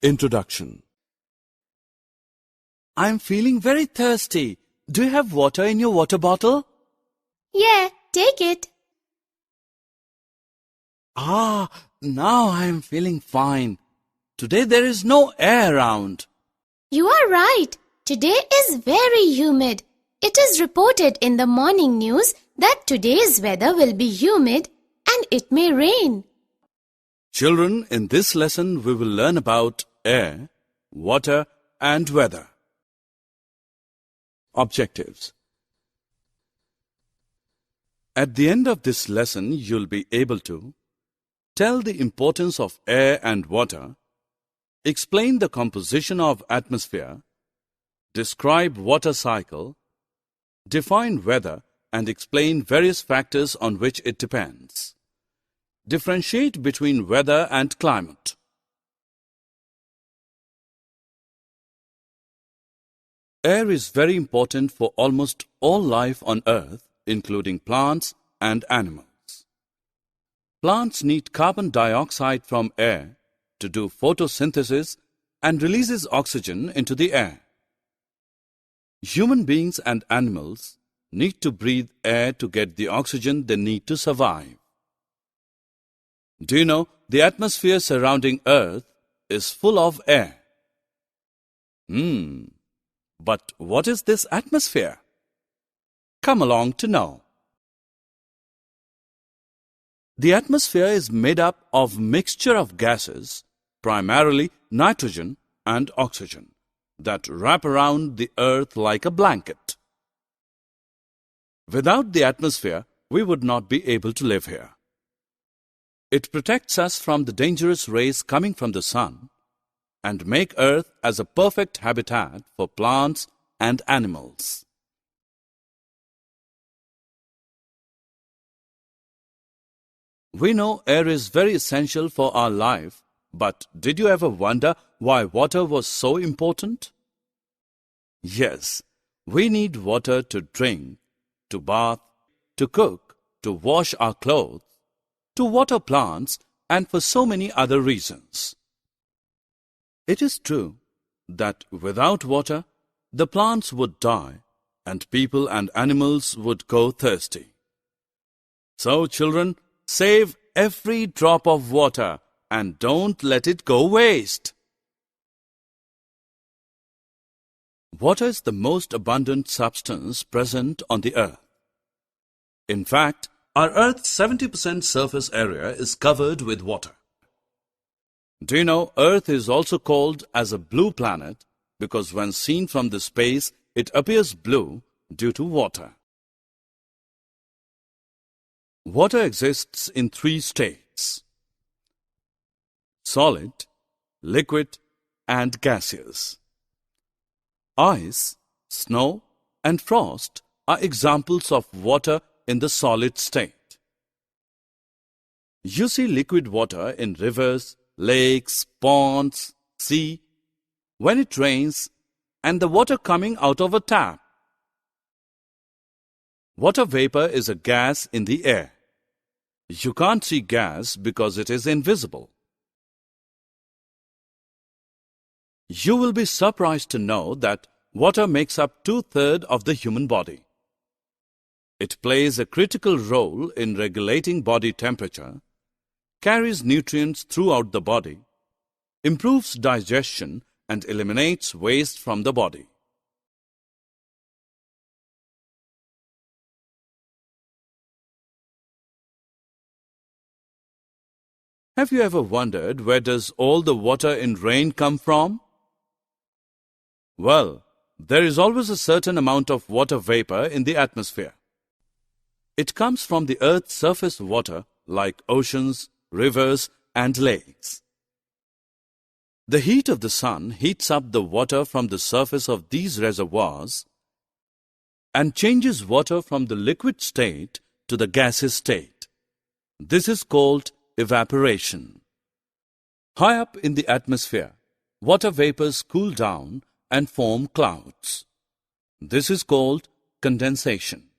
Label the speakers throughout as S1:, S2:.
S1: Introduction. I'm feeling very thirsty. Do you have water in your water bottle?
S2: Yeah, take it.
S1: Now I'm feeling fine. Today there is no air around.
S2: You are right. Today is very humid. It is reported in the morning news that today's weather will be humid and it may rain.
S1: Children, in this lesson we will learn about air, water and weather. Objectives. At the end of this lesson, you'll be able to tell the importance of air and water, explain the composition of atmosphere, describe water cycle, define weather and explain various factors on which it depends. Differentiate between weather and climate. Air is very important for almost all life on earth, including plants and animals. Plants need carbon dioxide from air to do photosynthesis and releases oxygen into the air. Human beings and animals need to breathe air to get the oxygen they need to survive. Do you know the atmosphere surrounding Earth is full of air? But what is this atmosphere? Come along to know. The atmosphere is made up of mixture of gases, primarily nitrogen and oxygen, that wrap around the earth like a blanket. Without the atmosphere, we would not be able to live here. It protects us from the dangerous rays coming from the sun and make earth as a perfect habitat for plants and animals. We know air is very essential for our life, but did you ever wonder why water was so important? Yes, we need water to drink, to bath, to cook, to wash our clothes, to water plants, and for so many other reasons. It is true that without water, the plants would die and people and animals would go thirsty. So, children, save every drop of water and don't let it go waste. Water is the most abundant substance present on the earth. In fact, our Earth's 70% surface area is covered with water. Do you know Earth is also called as a blue planet because when seen from the space, it appears blue due to water. Water exists in three states: solid, liquid, and gaseous. Ice, snow, and frost are examples of water in the solid state. You see liquid water in rivers, lakes, ponds, sea, when it rains, and the water coming out of a tap. Water vapor is a gas in the air. You can't see gas because it is invisible. You will be surprised to know that water makes up 2/3 of the human body. It plays a critical role in regulating body temperature, carries nutrients throughout the body, improves digestion, and eliminates waste from the body. Have you ever wondered where does all the water in rain come from? Well, there is always a certain amount of water vapor in the atmosphere. It comes from the Earth's surface water like oceans, rivers, and lakes. The heat of the sun heats up the water from the surface of these reservoirs and changes water from the liquid state to the gaseous state. This is called evaporation. High up in the atmosphere, water vapors cool down and form clouds. This is called condensation.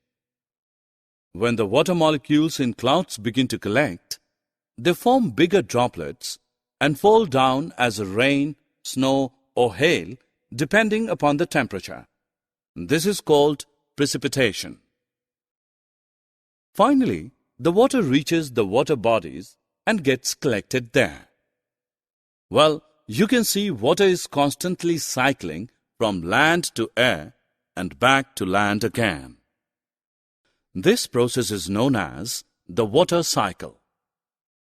S1: When the water molecules in clouds begin to collect, they form bigger droplets and fall down as rain, snow, or hail depending upon the temperature. This is called precipitation. Finally, the water reaches the water bodies and gets collected there. Well, you can see water is constantly cycling from land to air and back to land again. This process is known as the water cycle.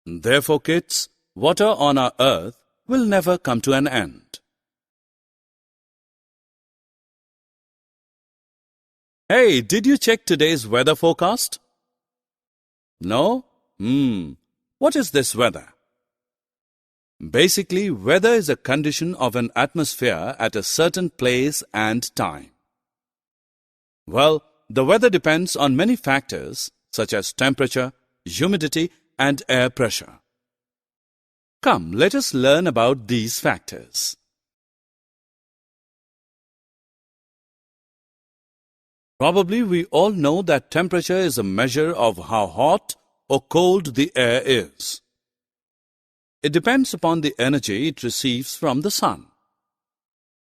S1: Therefore, kids, water on our earth will never come to an end. Hey, did you check today's weather forecast? No? What is this weather? Basically, weather is a condition of an atmosphere at a certain place and time. Well, the weather depends on many factors such as temperature, humidity, and air pressure. Come, let us learn about these factors. Probably we all know that temperature is a measure of how hot or cold the air is. It depends upon the energy it receives from the sun.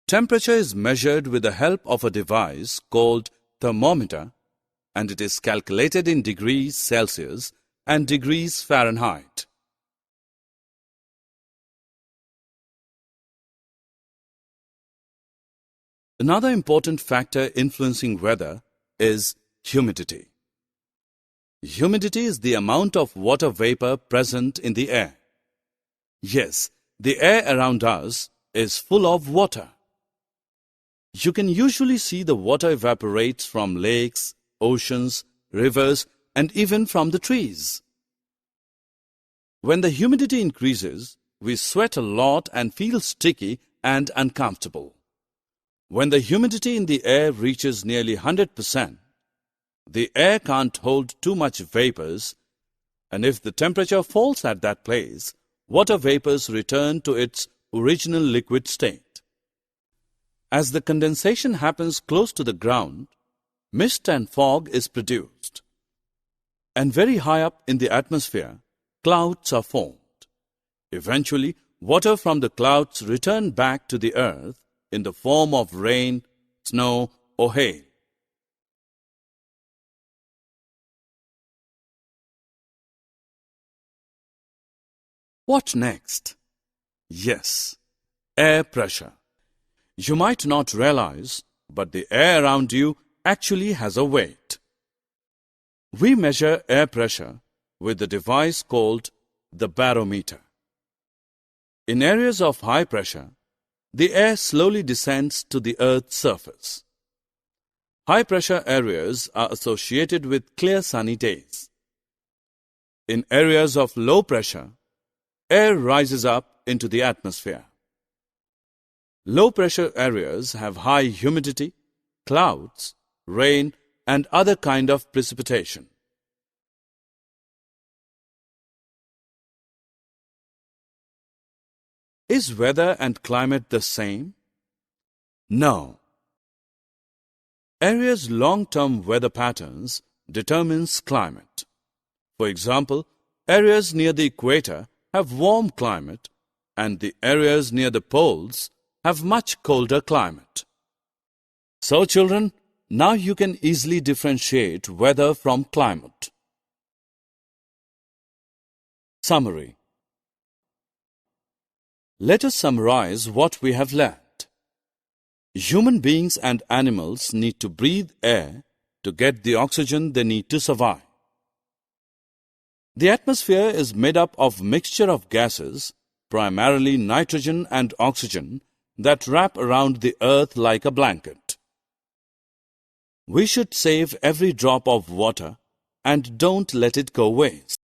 S1: Temperature is measured with the help of a device called thermometer, and it is calculated in degrees Celsius and degrees Fahrenheit. Another important factor influencing weather is humidity. Humidity is the amount of water vapor present in the air. Yes, the air around us is full of water. You can usually see the water evaporates from lakes, oceans, rivers, and even from the trees. When the humidity increases, we sweat a lot and feel sticky and uncomfortable. When the humidity in the air reaches nearly 100%, the air can't hold too much vapors, and if the temperature falls at that place, water vapors return to its original liquid state. As the condensation happens close to the ground, mist and fog is produced. And very high up in the atmosphere, clouds are formed. Eventually, water from the clouds return back to the earth in the form of rain, snow, or hail. What next? Yes, air pressure. You might not realize, but the air around you actually has a weight. We measure air pressure with the device called the barometer. In areas of high pressure, the air slowly descends to the Earth's surface. High-pressure areas are associated with clear sunny days. In areas of low pressure, air rises up into the atmosphere. Low-pressure areas have high humidity, clouds, rain, and other kind of precipitation. Is weather and climate the same? No. Areas' long-term weather patterns determines climate. For example, areas near the equator have warm climate, and the areas near the poles have much colder climate. So, children, now you can easily differentiate weather from climate. Summary. Let us summarize what we have learned. Human beings and animals need to breathe air to get the oxygen they need to survive. The atmosphere is made up of mixture of gases, primarily nitrogen and oxygen, that wrap around the earth like a blanket. We should save every drop of water and don't let it go waste.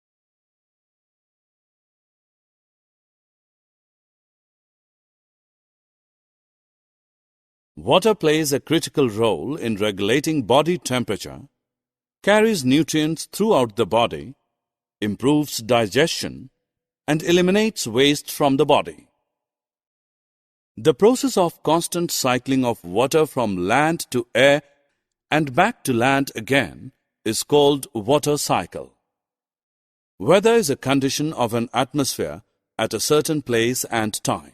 S1: Water plays a critical role in regulating body temperature, carries nutrients throughout the body, improves digestion, and eliminates waste from the body. The process of constant cycling of water from land to air and back to land again is called water cycle. Weather is a condition of an atmosphere at a certain place and time.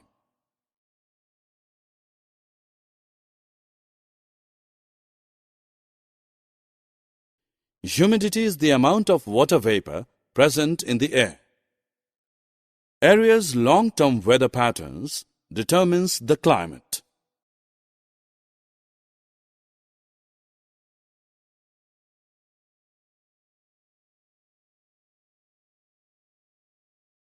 S1: Humidity is the amount of water vapor present in the air. Area's long-term weather patterns determines the climate.